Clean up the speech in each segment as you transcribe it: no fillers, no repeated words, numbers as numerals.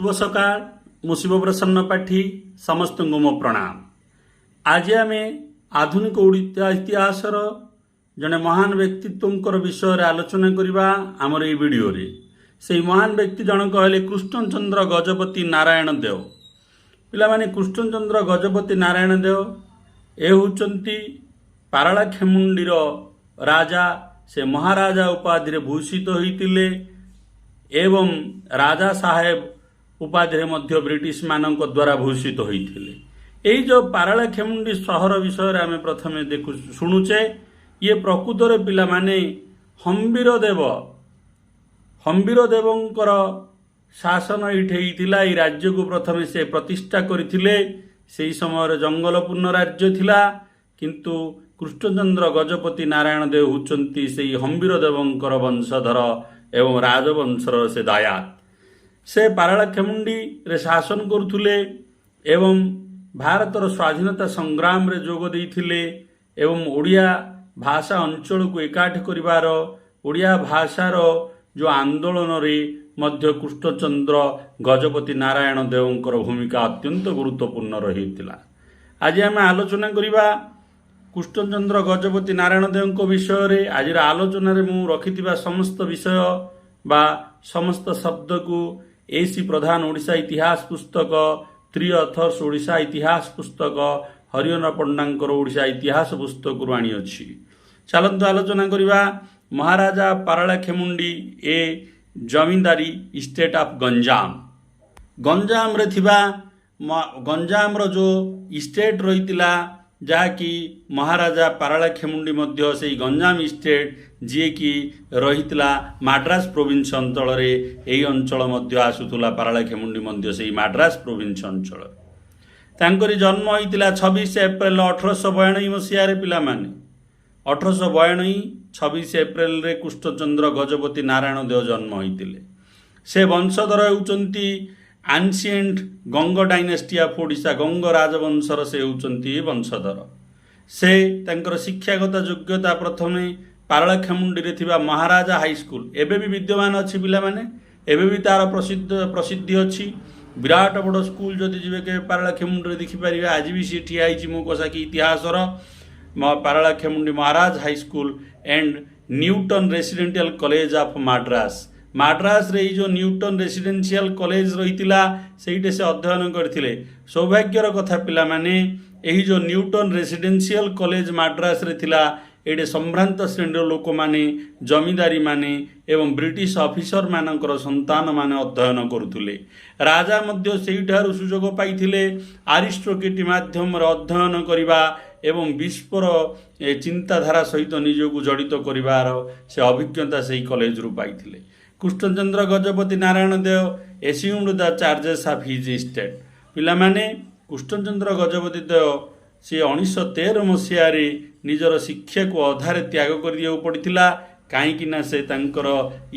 शुभ सकाळ मु शिवप्रसन्न पाठी समस्त मो प्रणाम। आज आम आधुनिक ओडिया इतिहासर जड़े महान व्यक्तित्व विषय आलोचना करवा आमर ये वीडियो रे। से महान व्यक्ति जनक कहले कृष्णचंद्र गजपति नारायण देव। पिलामाने कृष्णचंद्र गजपति नारायण देव ए होचंती पारଳାଖେମୁଣ୍ଡିର राजा। से महाराजा उपाधि भूषित होइतिले एवं राजा साहेब उपाधि मध्य ब्रिटिश मानक द्वारा भूषित होइतिले। यही जो पारଳାଖେମୁଣ୍ଡି सहर विषय आम प्रथमे देखु शुणुचे। ये प्रकृतर पिला माने हम्बीर देवंकर शासन इठेइतिला। ई राज्य को प्रथमे से प्रतिष्ठा करथिले। सेही समय जंगलपूर्ण राज्य थिला, किंतु कृष्णचंद्र गजपति नारायण देव होचंती सेही हम्बीर देवंकर वंशधर एवं राजवंशर से दायात। से पारଳାଖେମୁଣ୍ଡି रे शासन करुथुले एवं भारतर स्वाधीनता संग्राम रे जोग देइथिले एवं ओडिया भाषा अंचल को एकाठी करिवार ओडिया भाषार जो आंदोलन रे मध्य कृष्णचंद्र गजपति नारायण देवंकर भूमिका अत्यंत गुरुत्वपूर्ण रहितिला। आज आम आलोचना करिबा कृष्णचंद्र गजपति नारायण देव विषय रे। आज आलोचना रे मु रखिथिबा समस्त विषय बा समस्त शब्द को एसी प्रधान ओडिशा इतिहास पुस्तक थ्री अथर्स ओडिशा इतिहास पुस्तक हरिहर पंडांकर ओडिशा इतिहास पुस्तक रु आनी अछि। चलंतु आलोचना करिबा महाराजा पारଳାଖେମୁଣ୍ଡି ए जमींदारी स्टेट ऑफ गंजाम रे थिबा गंजाम रो जो स्टेट रहितिला जाकि महाराजा पारଳାଖେମୁଣ୍ଡି मध्य से गंजाम स्टेट जी की रहितला माड्रास प्रोविंस अंचल रे। एही अंचल मध्य आसुतला पारଳାଖେମୁଣ୍ଡି मध्य से माड्रास प्रोविंस अंचल। तांकरी जन्म होइतिला 26 एप्रिल 1892 मसीहा रे। पिला माने 1892 26 एप्रिल रे कृष्णचंद्र गजपति नारायण देव जन्म होइतिले। से वंशधर होउचंती ancient Ganga dynasty of Odisha. Ganga राजवंशर से होउचंती वंशधर। से तांकर शिक्षागत योग्यता प्रथमे पारଳାଖେମୁଣ୍ଡି रे थिबा महाराजा हाई स्कूल एबे भी विद्यमान अछि। पिला माने एबे भी तार प्रसिद्धि अछि। विराट बड़ स्कूल जदि जीवे के पारଳାଖେମୁଣ୍ଡି रे देखि परिबे। आज भी सी ठिया आइछि मो कोसा कि इतिहासर Paralakhemundi Maharaja high school and Newton residential college of Madras रे जो न्यूटन रेसिडेंशियल कॉलेज रहितिला सेइटे से अध्ययन करथिले। सौभाग्यर कथा पिला माने एही जो न्यूटन रेसिडेंशियल कॉलेज माड्रास रे थिला एडे संभ्रांत श्रेणी लोक माने जमींदारी माने एवं ब्रिटिश ऑफिसर मानकर संतान माने अध्ययन करुथुले। राजा मध्य सेइठारु सुजोग पाइथिले आरिस्टोक्रेटिक माध्यम रे अध्ययन करिबा एवं विस्पर चिंताधारा सहित निजको जड़ित करिवार से अभिज्ञता सेही कॉलेज रु पाइथिले। Krushnachandra Gajapati Narayan Deo assumed the charges of his state. पिला माने कृष्णचंद्र गजपति देव से 1913 मसीह निजर शिक्षा को अधारे त्याग कर दिया पड़ता। कहीं से तांकर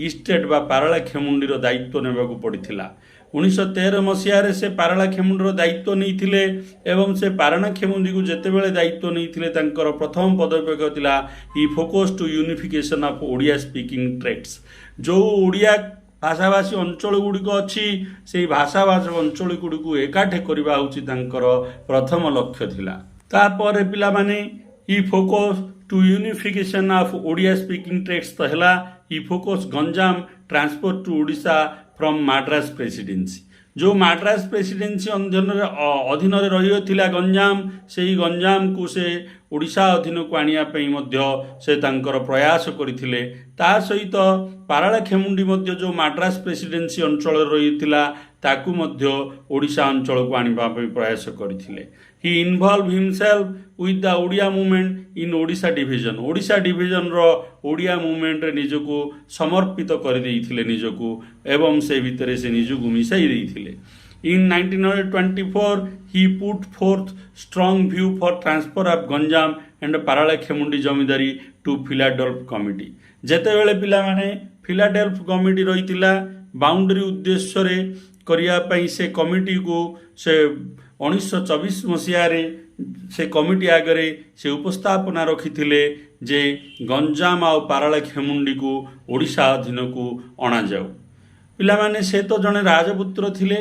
स्टेट बा पारଳାଖେମୁଣ୍ଡିର दायित्व नेबाकू पड़ता। 1913 मसीह से पारଳାଖେମୁଣ୍ଡିର दायित्व नहीं एवं से पारଳାଖେମୁଣ୍ଡି को जेतेबेले दायित्व नहीं तांकर प्रथम पदक्षेप थिला he focus to unification of Odia speaking traits. जो ओडिया भाषाभाषी अंचल गुड़िक अच्छी से भाषाभाषी अंचल गुड़िक एकाठे करवा होची तांकर प्रथम लक्ष्य थिला। तापर पिला माने he focus to unification of Odia speaking traits तो हैला he focus Ganjam transport to Odisha from Madras presidency. जो माड्रास प्रेसिडेंसी अधीन रही गंजाम से ही गंजाम को से ओडिशा अधीन को आनिया पई मध्य से तांकर प्रयास करथिले। ता सहित पारଳାଖେମୁଣ୍ଡି मध्य जो माड्रास प्रेसिडेंसी अंचल रही ताकू मध्य ओडिशा अंचल को आनिबा पई प्रयास करथिले। He involve himself with the Odia movement in Odisha division रो ओडिया मूवमेंट रे निजको समर्पित कर देइथिले निजको एवं से भितरे से निजको मिसाई देइथिले। In 1924 he put forth strong view for transfer of Ganjam and पारଳାଖେମୁଣ୍ଡି zamindari to Philadelphia committee। जेतेबेले पिला माने फिलाडेल्फ कमिटी रहितिला बाउंड्री उद्देश्य रे करिया पई से कमिटी को से 1924 मसीह से कमिटी आगे से उपस्थापना रखिथिले जे गंजाम आ पारଳାଖେମୁଣ୍ଡି को ओडिशा अधीन को अणा जाऊ। पिलामाने से तो जड़े राजपुत्र थिले,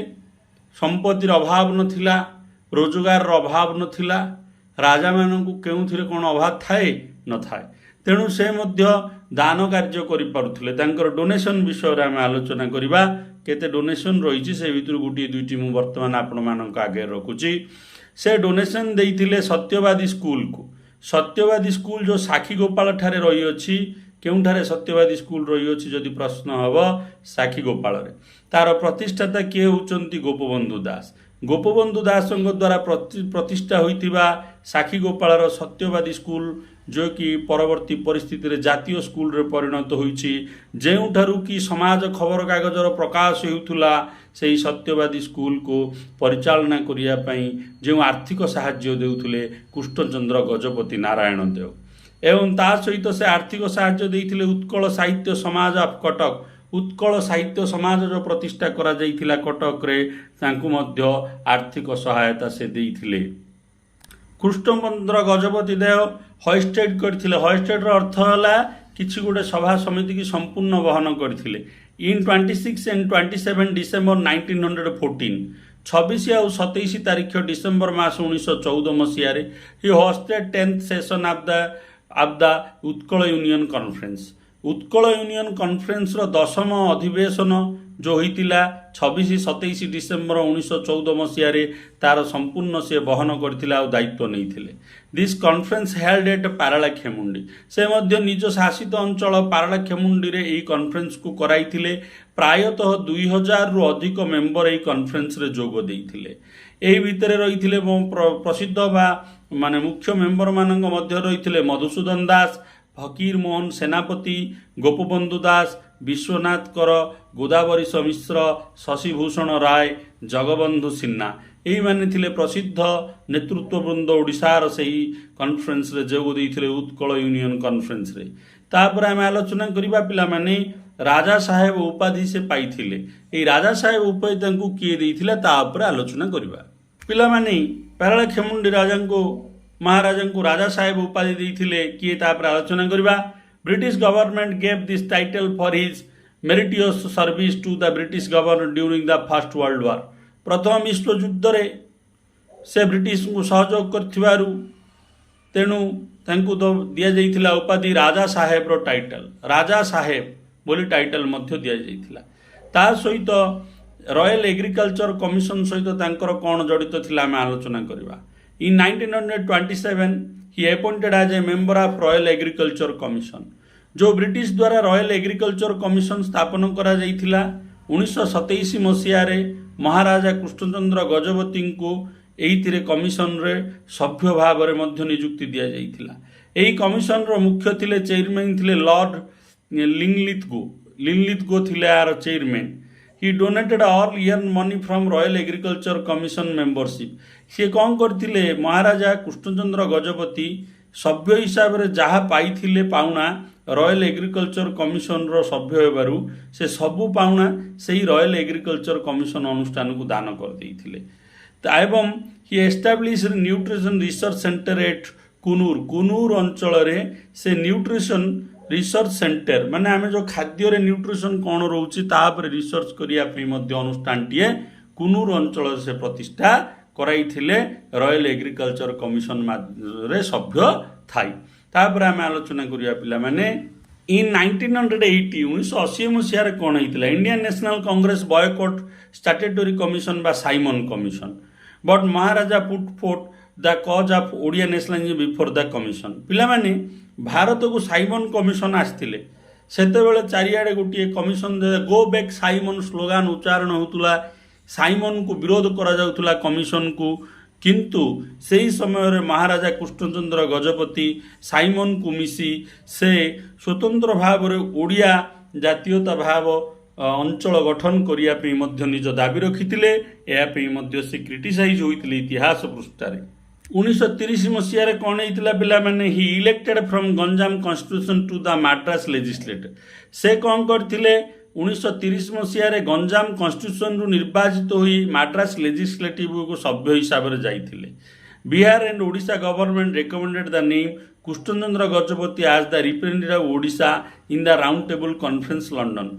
संपत्तिर अभाव नथिला, रोजगार अभाव नथिला, राजा मानू केउथिरे कौन अभाव थाए न थाए, तेणु से मध्य दान कार्य करिपारुथिले। तांकर डोनेशन विषय रे आमे आलोचना करिबा। केते डोनेशन रही से भितर गोटे दुईटी मु वर्तमान आपण मानक आगे रखुची। से डोनेशन देइथिले सत्यवादी स्कूल को। सत्यवादी स्कूल जो साखीगोपाल ठारे रही अछि, केउठारे सत्यवादी स्कूल रही अछि जदि प्रश्न हब, साखीगोपाल रे। तार प्रतिष्ठाता किए होचंती गोपबंधु दास। गोपबंधु दास द्वारा प्रतिष्ठा होइतिबा साखीगोपाल सत्यवादी स्कूल, जो कि परवर्ती परिस्थिति रे जातीय स्कूल रे परिणत होइछि, जेउठारु कि समाज खबर कागजर प्रकाश हेउथुला, सेही सत्यवादी स्कूल को परिचालना करिया पई जो आर्थिक साहाय्य देउथुले कृष्णचंद्र गजपति नारायण देव, एवं ता सहित से आर्थिक साहाय्य देइथिले उत्कल साहित्य समाज ऑफ कटक। उत्कल साहित्य समाज जो प्रतिष्ठा करा जाइथिला कटक रे, तांकु मध्य आर्थिक सहायता से देइथिले। कृष्णचंद्र गजपति देव हॉस्टेड करथिले। हॉस्टेड रो अर्थ होला किछि गोटे सभा समिति की संपूर्ण वहन करथिले। इन 26 एंड 27 डिसेंबर 1914, 26 और 27 तारीख डिसेंबर मास 1914 मसीह he hosted 10th session of the Utkal union conference. Utkal union conference रो 10म अधिवेशन जो होइतिला 26-27 डिसेंबर 1914 मसीह तार संपूर्ण से बहन करथिला और दायित्व नैथिले। This conference held at Paralakhemundi. से मध्य निज शासित अंचल पारलाखेमुंडी रे एई कॉन्फ्रेंस को कराइथिले। प्रायतः 2000 रु अधिक मेंबर एई कॉन्फ्रेंस रे जोग देइथिले। एई भितरे रहिथिले प्रसिद्ध बा माने मुख्य मेंबर मानक मध्य रहिथिले मधुसूदन दास, फकीर मोहन सेनापति, गोपबंधु दास, विश्वनाथ कर, गोदावरीश मिश्र, शशिभूषण राय, जगबंधु सिन्हा। यही माने थिले प्रसिद्ध नेतृत्ववृंद ओडिशार सेही कॉन्फ्रेंस रे जोग देइथिले उत्कल यूनियन कॉन्फ्रेंस रे। तापर आमे आलोचना करिबा पिला माने राजा साहेब उपाधि से पाइथिले। एई राजा साहेब उपाधि तांकु किए देइथिला ता ऊपर आलोचना करिबा। पिला माने पारलाखेमुंडी राजा को महाराजा को राजा साहेब उपाधि देइथिले किए ता ऊपर आलोचना करिबा। British government gave this title for his meritorious service to the British governor during the first world war. प्रथम विश्व युद्ध रे से ब्रिटिश को सहयोग करथिबारु तेणु तांकु तो दिया जाइथिला उपाधि राजा साहेब रो टाइटल, राजा साहेब बोली टाइटल मध्य दिया जाइथिला। ता सहित रॉयल एग्रीकल्चर कमिशन सहित तांकर कोन जड़ित थिला आमे आलोचना करिबा। इन 1927 he appointed as a member of royal agriculture commission. जो ब्रिटिश द्वारा रॉयल एग्रीकल्चर कमिशन स्थापन करा जाइथिला 1927 मसीह रे महाराजा कृष्णचंद्र गजपति को एइथिरे कमिशन रे सभ्य भाव रे मध्य नियुक्ति दिया जाइथिला। एही कमिशन रो मुख्य थिले चेयरमैन थिले लॉर्ड लिनलिथगो थिले आर chairman. He donated all year money from royal agriculture commission membership. सी कौन करथिले महाराजा कृष्णचंद्र गजपति सभ्य हिसाब रे जहा पाइथिले पाउना रॉयल एग्रीकल्चर कमिशन रो सभ्य हेबारु से सबु पाउना सेही रॉयल एग्रीकल्चर कमिशन अनुष्ठान को दान कर देइथिले। एवं he established nutrition research centre at Coonoor अंचल रे से न्यूट्रिशन रिसर्च सेंटर माने आमे जो खाद्य रे न्यूट्रिशन कौन रोची तापर रिसर्च करिया पई मध्य अनुष्ठान टिए कुनूर अंचल से प्रतिष्ठा कराइथिले रॉयल एग्रीकल्चर कमिशन रे सभ्य थाई। तापर आमे आलोचना करिया पिला माने इन 1980 मसीह रे कोन हितला Indian National Congress boycott statutory commission बा Simon commission, but Maharaja put forth the cause of Odia nationalism before the commission. पिला माने भारत को साइमन कमिशन आसथिले सेते बेले चारियाडे गोटे commission go back Simon slogan उच्चारण होतुला। साइमन को विरोध करा जाउतुला कमिशन को, किंतु सेही समय रे महाराजा कृष्णचंद्र गजपति साइमन को मिसी से स्वतंत्र भाव रे ओडिया जातीयता भाव अंचल गठन करिया पे मध्य निज दाबी रखिथिले। या पे मध्य से क्रिटिसाइज होइथिले इतिहास पृष्ठारे। 1930 मसीह रे कोन हेतिला पिला माने he elected from Ganjam constitution to the Madras legislator. से कोन करथिले 1930 मसीह रे गंजाम कॉन्स्टिट्यूशन रु निर्वाचित होई मद्रास लेजिस्लेटिव को सभ्य हिसाब रे जाइथिले। Bihar and Odisha government recommended the name Krishnachandra Gajapati as the representative of Odisha in the round table conference London.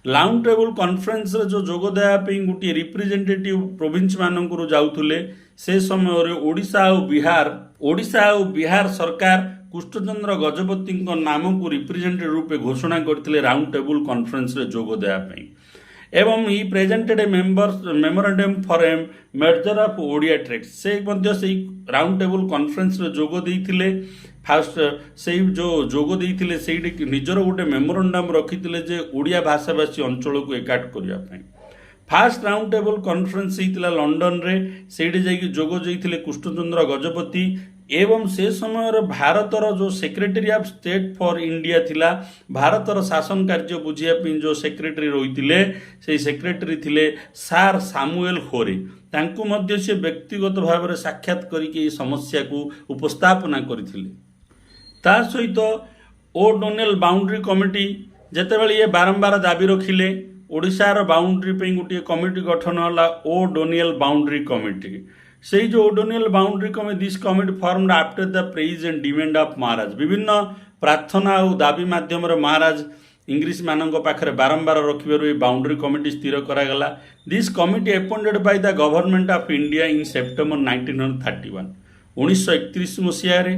Round table କନଫରେନ୍ସରେ जो ଯୋଗ ଦେବା ପାଇଁ ଗୋଟିଏ ରିପ୍ରେଜେଣ୍ଟେଟିଭ ପ୍ରୋଭିନ୍ସ ମାନଙ୍କରୁ ଯାଉଥିଲେ ସେ ସମୟରେ ଓଡ଼ିଶା ଆଉ ବିହାର ସରକାର କୃଷ୍ଣଚନ୍ଦ୍ର ଗଜପତିଙ୍କ ନାମକୁ ରିପ୍ରେଜେଣ୍ଟେଟିଭ ରୂପେ ଘୋଷଣା କରିଥିଲେ ରାଉଣ୍ଡ ଟେବୁଲ କନଫରେନ୍ସରେ ଯୋଗ ଦେବା ପାଇଁ ଏବଂ he presented memorandum for a merger of Odia tracts ସେ ମଧ୍ୟ ସେଇ ରାଉଣ୍ଡ ଟେବୁଲ କନଫରେନ୍ସରେ ଯୋଗ ଦେଇଥିଲେ ଫାଷ୍ଟ ସେଇ ଯେଉଁ ଯୋଗ ଦେଇଥିଲେ ସେଇଠି ନିଜର ଗୋଟେ ମେମୋରାଣ୍ଡମ୍ ରଖିଥିଲେ ଯେ ଓଡ଼ିଆ ଭାଷାଭାଷୀ ଅଞ୍ଚଳକୁ ଏକାଠ କରିବା ପାଇଁ ଫାଷ୍ଟ ରାଉଣ୍ଡ ଟେବୁଲ କନଫରେନ୍ସ ହେଇଥିଲା ଲଣ୍ଡନରେ ସେଇଠି ଯାଇକି ଯୋଗ ଦେଇଥିଲେ କୃଷ୍ଣଚନ୍ଦ୍ର ଗଜପତି ଏବଂ ସେ ସମୟରେ ଭାରତର ଯେଉଁ secretary of state for India ଥିଲା ଭାରତର ଶାସନ କାର୍ଯ୍ୟ ବୁଝିବା ପାଇଁ ଯେଉଁ ସେକ୍ରେଟାରୀ ରହିଥିଲେ ସେଇ ସେକ୍ରେଟାରୀ ଥିଲେ ସାର୍ ସାମୁଏଲ ହୋରେ ତାଙ୍କୁ ମଧ୍ୟ ସେ ବ୍ୟକ୍ତିଗତ ଭାବରେ ସାକ୍ଷାତ କରିକି ଏହି ସମସ୍ୟାକୁ ଉପସ୍ଥାପନା କରିଥିଲେ ତା ସହିତ ଓଡୋନେଲ ବାଉଣ୍ଡରୀ କମିଟି ଯେତେବେଳେ ଇଏ ବାରମ୍ବାର ଦାବି ରଖିଲେ ଓଡ଼ିଶାର ବାଉଣ୍ଡରୀ ପାଇଁ ଗୋଟିଏ କମିଟି ଗଠନ ହେଲା ଓଡୋନିଏଲ ବାଉଣ୍ଡରୀ କମିଟି ସେଇ जो O'Donnell boundary committee this committee formed after the praise and demand of Maharaja विभिन्न प्रार्थना और दाबी माध्यम महाराज इंग्लिश मानक पाखे बारंबार रखिबार बाउंड्री कमिटी स्थिर करागला this committee appointed by the government of India in September 1931 1931 मसीह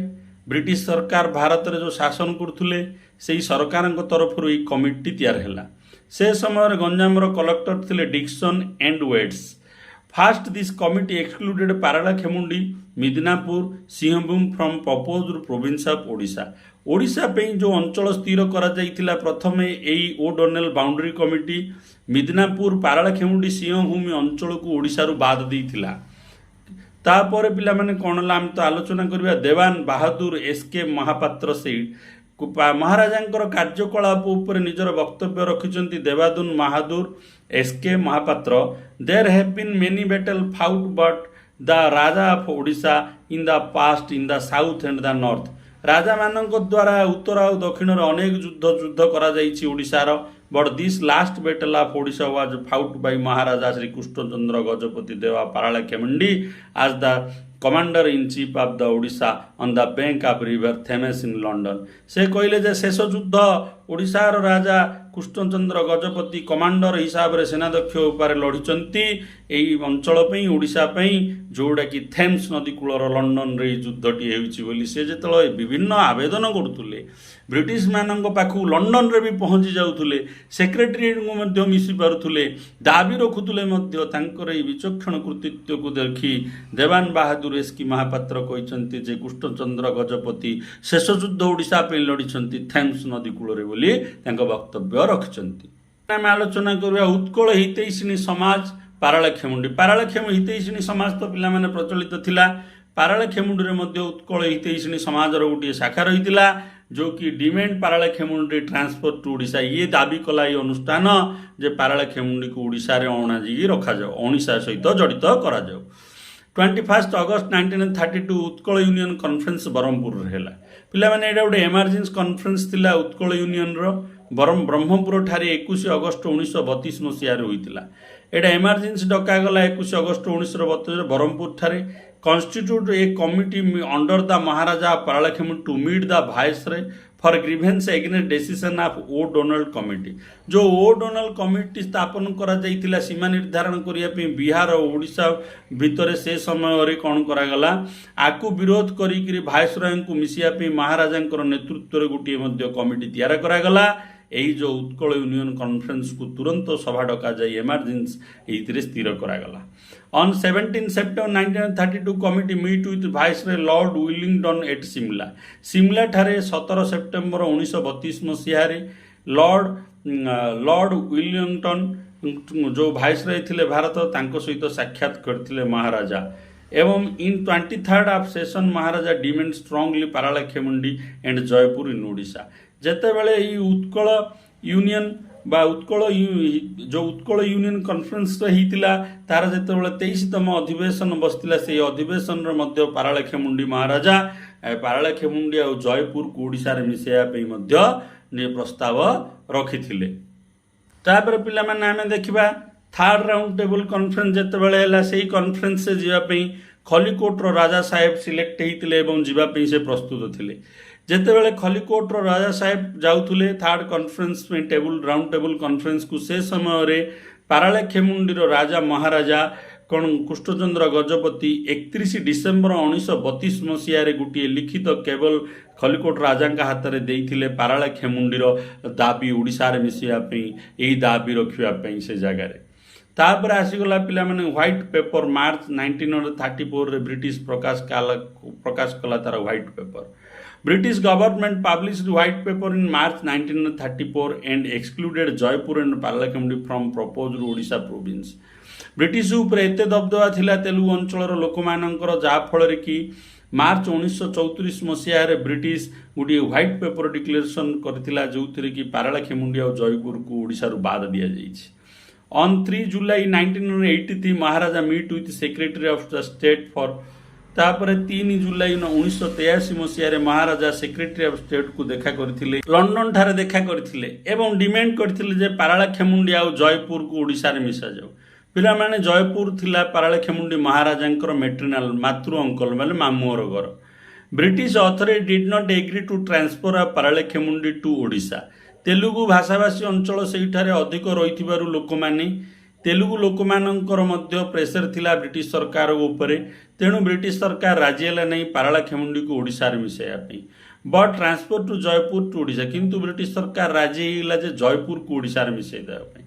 ब्रिटिश सरकार भारत में जो शासन करते से सरकार तरफ कमिटी तैयार है से समय गंजाम कलेक्टर थे Dixon and Watts first this committee excluded Paralakhemundi Midnapore Singhbhum from proposed province of Odisha Odisha पे जो अंचल स्थिर करा जाइथिला प्रथमे एई O'Donnell boundary committee Midnapore Paralakhemundi Singhbhum अंचल को ओडिशा रु बाद देइथिला तापर पिला माने कोन लाम तो आलोचना करबा देवान बहादुर एसके महापात्र से महाराजांकर कार्यकलाप उपर निजर वक्तव्य रखिछन्ति देवादुन Bahadur S K Mahapatra there have been many battle fought but the raja of Odisha in the past in the south and the north राजा मानक द्वारा उत्तर और दक्षिण अनेक युद्ध करा जाइछि ओडिशार but this last battle of Odisha was fought by Maharaja Shri Krishnachandra Gajapati Deva Paralakhemundi as the commander in chief of the Odisha on the bank of river Thames in London से कहले जे शेष युद्ध ओडिशार राजा कृष्णचंद्र गजपति कमांडर हिसाब से सेनाध्यक्ष उपर लड़िचंती एई अंचल पई ओडिशा पई जोड़ा कि थेम्स नदी कूलर लंडन रे युद्धटी हेउछि बोली से जेतलो विभिन्न आवेदन करथुले ब्रिटिश मानक पाखु लंडन रे भी पहुंची जाउथुले सेक्रेटरीट को मध्य मिसी पारुथुले दाबी रखुथुले मध्य तांकर एई विचक्षण कृतित्व को देखि देवान बहादुर एसकी महापात्र कहिसंती जे कृष्णचंद्र गजपति शेष युद्ध ओडिशा पे लड़िचंती थेम्स नदी कूलरे बोली तांको वक्तव्य रखिचंती आमे आलोचना करबा उत्कल हितैषिणी समाज पारलाखेमुंडी हितैषिणी समाज तो पिला माने प्रचलित थिला पारलाखेमुंडी रे मध्य उत्कल हितैषिणी समाजर गोटे शाखा रहितिला जो कि demand Paralakhemundi transfer to Odisha ये दाबी कला ये अनुष्ठान जे पारलाखेमुंडी को ओडिशा रे अणा जी रखा जाओ ओडिशा सहित जड़ित करा जाओ 21 अगस्त 1932 उत्कल यूनियन कॉन्फ्रेंस बरहमपुर है पिला माने एटा गोटे इमरजेंसी कॉन्फ्रेंस थिला उत्कल यूनियन रो ब्रह्मपुर ठारे 21 अगस्त 1932 मसीह होइतिला एटा इमरजेंसी डका गला 21 अगस्त 1932 बरहमपुर ठारे constitute a committee under the Maharaja Paralakhemund to meet the Viceroy for grievance against decision of O'Donnell Committee जो O'Donnell Committee स्थापन करा जाइतिला सीमा निर्धारण करिया पे बिहार और ओडिशा भितरे से समय रे कोन करा गला आकु विरोध करी कि भाइसरॉय को मिसिया पे महाराजांकर नेतृत्व रे गुटिए मध्य कमिटी तैयार करा गला एई जो उत्कल यूनियन कॉन्फ्रेंस को तुरंत सभा डका जाई इमरजेंसी एइतरे स्थिर करा गला On 17 September 1932 committee meet with Viceroy Lord Wellington at Simla. Simla ठारे 17 सेप्टेम्बर 1932 मसीह लॉर्ड विलिंगटन जो भाइसरॉय थिले भारत तांको सहित साक्षात करथिले महाराजा एवं in 23rd of session Maharaja demand strongly Paralakhemundi and Jeypore in Odisha जेते बेले ई उत्कल यूनियन बा उत्कल जो उत्कल यूनियन कॉन्फ्रेंस होता तार जो 23तम अधिवेशन बसला से अधिवेशन मध्य पारलाखेमुंडी महाराजा पारलाखेमुंडी और जयपुर को ओडिशा रे मिसेया प्रस्ताव रखिथिले तापर पिला माने आमे देखिबा थर्ड राउंड टेबल कॉन्फ्रेंस जेते बेले हला सेही कॉन्फ्रेंस से जीवा पई खलीकोट रो राजा साहेब सिलेक्ट हेतिले एवं जीवा पई से प्रस्तुत थिले ଯେତେବେଳେ ଖଲିକୋଟର ରାଜା ସାହେବ ଯାଉଥିଲେ ଥାର୍ଡ କନଫରେନ୍ସ ପାଇଁ ରାଉଣ୍ଡ ଟେବୁଲ କନଫରେନ୍ସକୁ, ସେ ସମୟରେ ପାରଳାଖେମୁଣ୍ଡିର ରାଜା ମହାରାଜା କୃଷ୍ଣଚନ୍ଦ୍ର ଗଜପତି 31 ଡିସେମ୍ବର 1932 ମସିହାରେ ଗୋଟିଏ ଲିଖିତ କେବଳ ଖଲିକୋଟ ରାଜାଙ୍କ ହାତରେ ଦେଇଥିଲେ ପାରଳାଖେମୁଣ୍ଡିର ଦାବି ଓଡ଼ିଶାରେ ମିଶିବା ପାଇଁ, ଏହି ଦାବି ରଖିବା ପାଇଁ ସେ ଜାଗାରେ। ତାପରେ ଆସିଗଲା ପିଲାମାନେ ହ୍ୱାଇଟ୍ ପେପର ମାର୍ଚ୍ଚ 1934ରେ ବ୍ରିଟିଶ ପ୍ରକାଶ କଲା ତାର white paper. British government published white paper in March 1934 and excluded Jaipur and Paralakhemudi from proposed Odisha province. British उपरे एते दबदबा थिला तेलुगु अंचलर लोकमानंकर जाफଳରେ कि मार्च 1934 मसीहारे ब्रिटिश गोटे व्हाइट पेपर डिक्लेरेशन करथिला जोथिरे कि पारलाखेमुंडी और जयपुर को ओडिसा रु बाद दिया जाइछि। On 3 July 1983 maharaja meet with secretary of the state for, तापर 3 जुलाई 1983 मसीहारे महाराजा सेक्रेटरी ऑफ स्टेट को देखा करथिले, लंडन ठारे देखा करथिले एवं डिमांड करथिले जे पारलाखेमुंडी और जयपुर को ओडिसा रे मिसा जाऊ। पिला माने जयपुर थिला पारलाखेमुंडी महाराजांकर मेट्रिनाल मातृ अंकल माने मामुर घर। British authority did not agree to transfer of Paralakhemundi to Odisha. Telugu भाषाभाषी अंचल सेठारे अधिक रही लोक माने तेलुगु लोक मानकर मध्य प्रेसर थिला ब्रिटिश सरकार उपरे, तेणु ब्रिटिश सरकार राजी है नहीं पारलाखेमुंडी को ओडिशा रे मिसाइया पे, but transfer to Jeypore to Odisha, किंतु ब्रिटिश सरकार राजी है जे जयपुर को ओडिशा रे मिसाइ देबा।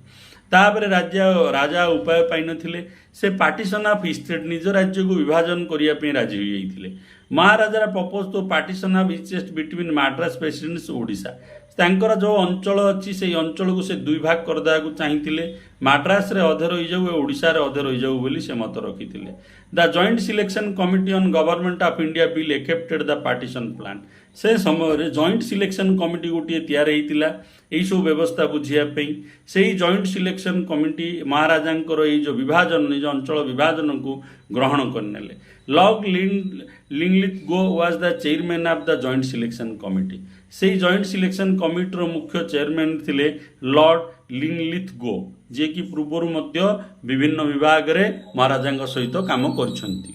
तापर राजा उपाय पाई नथिले, से पार्टीशन ऑफ स्टेट निज राज्य को विभाजन करिया पे राजी हो जाइथिले। Maharaja propose to partition of east between Madras presidency Odisha. तांकर जो अंचल अच्छी से अंचल को से दुई भाग करदा को चाहिए, मद्रास रे अधे रही जाऊ ओडिशा रे अधे रही जाऊ बोली से मत रखिथिले। The joint selection committee on government of India bill accepted the partition plan. से समय जॉइंट सिलेक्शन कमिटी गोटे तैयार होता यही सब व्यवस्था बुझापी, से ही जॉइंट सिलेक्शन कमिटी महाराजांकर ये जो विभाजन निज अंचल विभाजन को ग्रहण करने। Lord Linlithgow was the chairman of the joint selection committee. से जॉइंट सिलेक्शन कमिटीर मुख्य चेयरमैन थिले लॉर्ड लिंगलिथ गो, जे कि पूर्वर मध्य विभिन्न विभाग रे महाराजा सहित काम करछंती।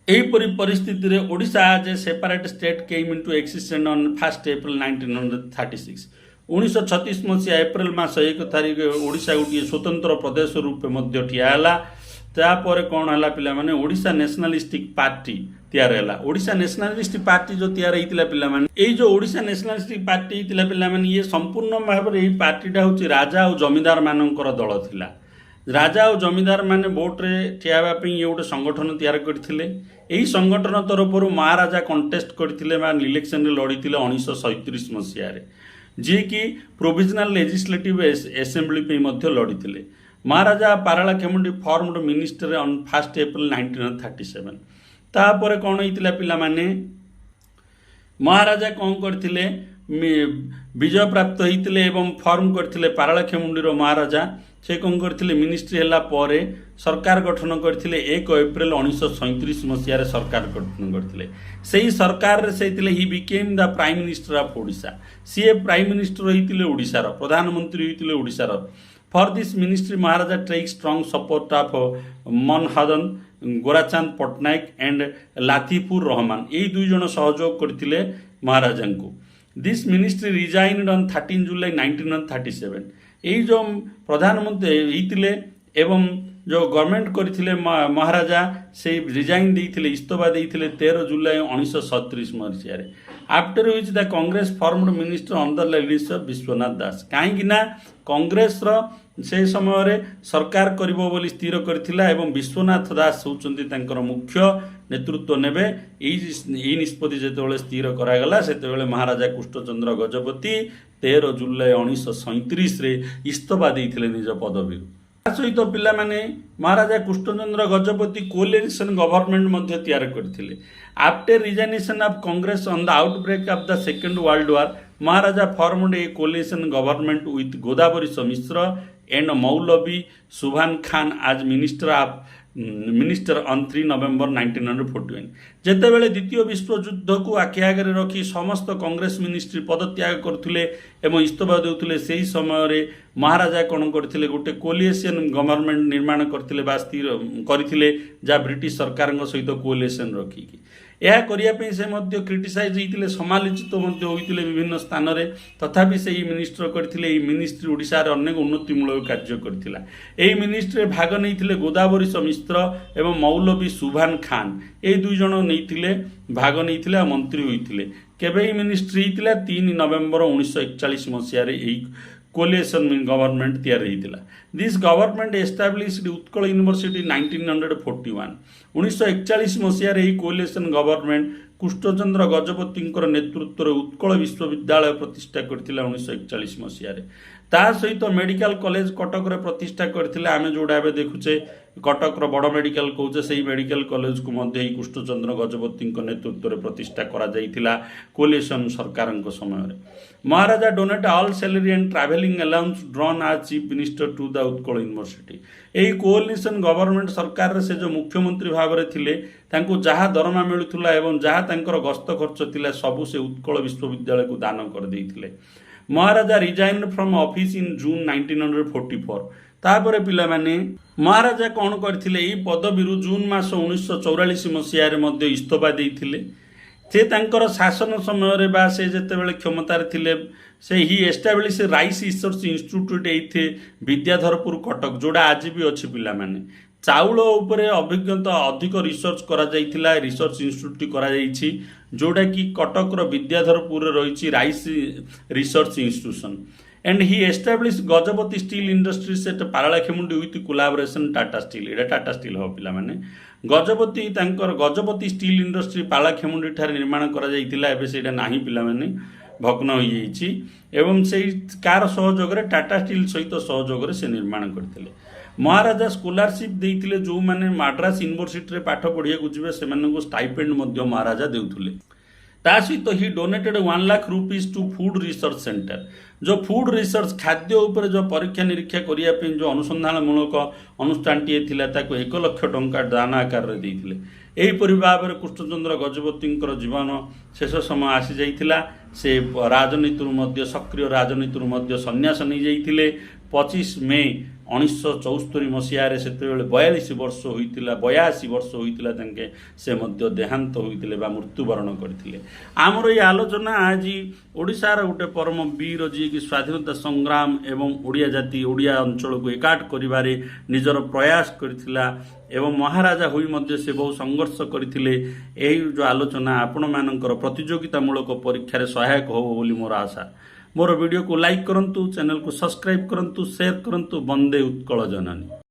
एहीपरि परिस्थिति रे Odisha as a separate state came into existence on 1 April 1936। 1936 मसीहा एप्रिल मास 1 तारिख ओडिशा गोटे स्वतंत्र प्रदेश रूप मध्य ठिया हैला। तापर कौन है पिला माने ओडिशा नेशनलिस्टिक पार्टी तैयार है। ओडिशा नेशनलिस्ट पार्टी जो तैयार होता पिला माने, एई जो ओडिशा नेशनलिस्ट पार्टी होता पिला माने, ये संपूर्ण भाव में यही पार्टीटा हूँ राजा और जमीदार मानकर दल थिला। राजा और जमीदार माने वोट रे ठिया ये गोटे संगठन तैयार करथिले। एही संगठन तरफ महाराजा कंटेस्ट करथिले मान इलेक्शन रे लड़ीथिले 1937 मसीहा रे, जे कि प्रोविजनल लेजिस्लेटिव असेंबली पे मध्य लड़ीथिले। Maharaja Paralakhemundi formed minister on 1 April 1937। तापर कौन होइतिला पिला माने, महाराजा कौन करथिले विजय प्राप्त होइतिले एवं फॉर्म करथिले पारलाखेमुंडीर महाराजा। से कौन करथिले मिनिस्ट्री हैला परे सरकार गठन करथिले 1 एप्रिल 1937 मसीहा सरकार गठन करथिले। सेही सरकार रे सेतिले he became the prime minister of Odisha. सी प्राइम मिनिस्टर होइतिले ओडिशा रो, प्रधानमंत्री होइतिले ओडिशा रो। For this ministry Maharaja take strong support of मनहादन, गोराचांद पटनायक एंड लाथीपुर रहमान, यही दुई जन सहयोग करथिले महाराजा को। This ministry resigned on 13 July 1937। यही जो प्रधानमंत्री होइतिले एवं जो गवर्नमेंट करथिले महाराजा से रिजाइन देइथिले, इस्तफा देइथिले 13 जुलाई 1937 मसीहा रे। After which the Congress formed minister on the leadership Vishwanath Das. कहीं ना कांग्रेस रो से समय रे सरकार करिबो बोली स्थिर करथिला एवं विश्वनाथ दास होचंती तांकर मुख्य नेतृत्व नेबे। एई निष्पत्ति जेतेबेले स्थिर करागला सेतेबेले महाराजा कृष्णचंद्र गजपति 13 जुलाई 1937 रे इस्तफा देइथिले निज पदवी। सहित पिला माने महाराजा कृष्णचंद्र गजपति कोलिशन गवर्नमेंट मध्य तैयार करथिले। After resignation of Congress on the outbreak of the second world war, Maharaja formed A coalition government with Godavari Mishra and मौलवी सुभान खान आज मिनिस्टर ऑन 3 नवेम्बर 1941। जेतेबेले द्वितीय विश्व युद्ध को आखि आगे रखी समस्त कांग्रेस मिनिस्ट्री पदत्याग करथिले एवं इस्तफा देउथिले सेही समय महाराजा कौन करथिले गोटे कोलिएशन गवर्नमेंट निर्माण करथिले बा स्थिर करथिले जा ब्रिटिश सरकार सहित कोलिएशन रखिकी यह करने से क्रिटिसाइज होते समालोचित होते विभिन्न स्थान में तथापि से मिनिस्टर करते मिनिस्ट्री ओडिशार अनेक उन्नतिमूलक कार्य करथिला एही मिनिस्ट्री भाग नहीं गोदावरी मिश्र एवं मौलवी सुभान खान ये दुई जन नहीं भाग नहीं मंत्री होते केवे मिनिस्ट्री होता 3 नवेम्बर 1941 मसीह कोलिएशन गवर्नमेंट तैयारी होता this government established Utkal university 1941 1941 Masih coalition government Krishnachandra Gajapati नेतृत्व में उत्कल विश्वविद्यालय प्रतिष्ठा करथिला 1941 मसीह ता सहित मेडिकल कॉलेज कटक रे प्रतिष्ठा करथिले आमे जोडा एबे देखुचे कटक रो बड़ मेडिकल कहूचे सही मेडिकल कॉलेज को मध्य ही कृष्णचंद्र गजपति नेतृत्व में प्रतिष्ठा करा जाइथिला कोलिएशन सरकार समय रे Maharaja donate all salary and travelling allowance drawn as chief minister to the Utkal university यही कोलिएशन गवर्नमेंट सरकार से जो मुख्यमंत्री भाव में थिले तांको जहाँ दरमा मिलुथुला एवं जहाँ तांकर गस्त खर्च थिला सबु से उत्कल विश्वविद्यालय को दान कर देइथिले महाराजा रिजाइन फ्रॉम ऑफिस इन जून 1944 तापर पिला माने महाराजा कौन करथिले ई पदवी जून मास 1944 मसीह इस्तफा देइथिले से तांकर शासन समय बा से जेतेबेले क्षमतार थिले से ही एस्टाब्लिश राइस रिसर्च इंस्टीट्यूट एथे विद्याधरपुर कटक जोड़ा आज भी अच्छी पिला माने चाउल उपरे अभिज्ञता अधिक रिसर्च करा जाइथिला रिसर्च इंस्टीट्यूट करा जाइछि जोड़ा कि कटक रो विद्याधरपुर रही rice research institution and he establish Gajapati steel industry set Paralakhemundi with collaboration Tata steel एटा टाटा स्टील हो पिला माने गजपति तांकर गजपति स्टील इंडस्ट्री पारालाखेमुंडी ठारे निर्माण करा जाइथिला एबे सेटा नाही पिला माने भग्न हो जाइछि एवं से कार सहयोग रे टाटा स्टील सहित सहयोग रे से निर्माण करथिले महाराजा स्कॉलरशिप देइथिले जो माने मद्रास यूनिवर्सिटी रे पाठ पढ़िया को जिवे से मानन को स्टाइपेंड मध्य महाराजा देउथुले ता सहित he donated 1 lakh rupees to food research centre जो फूड रिसर्च खाद्य उपर जो परीक्षा निरीक्षा करिया पे जो अनुसंधान मूलक अनुष्ठान टी थिला ताको 1 लाख टंका दान आकार रे देइथिले एहीपरि भाव में कृष्णचंद्र गजपति जीवन शेष समय आसी जाइथिला से राजनीति सक्रिय राजनीति संन्यास नहीं जाइथिले 25 मई 1974 मसीह से 42 वर्ष होइतिला 82 वर्ष होइतिला तांके से मध्य देहांत होइतिले बा मृत्युवरण करथिले आमर ये आलोचना आज ओडिशार गोटे परम वीर जी कि स्वाधीनता संग्राम एवं ओडिया जाति ओडिया अंचल को एकाठ करिबारे निजर प्रयास करथिला एवं महाराजा होई मध्य से बहु संघर्ष करथिले एही जो आलोचना आपण मानकर प्रतियोगितामूलक परीक्षा रे सहायक हो बोली मोर आशा मोर वीडियो को लाइक करंतु चैनल को सब्सक्राइब करंतु शेयर करंतु वंदे उत्कल जननी।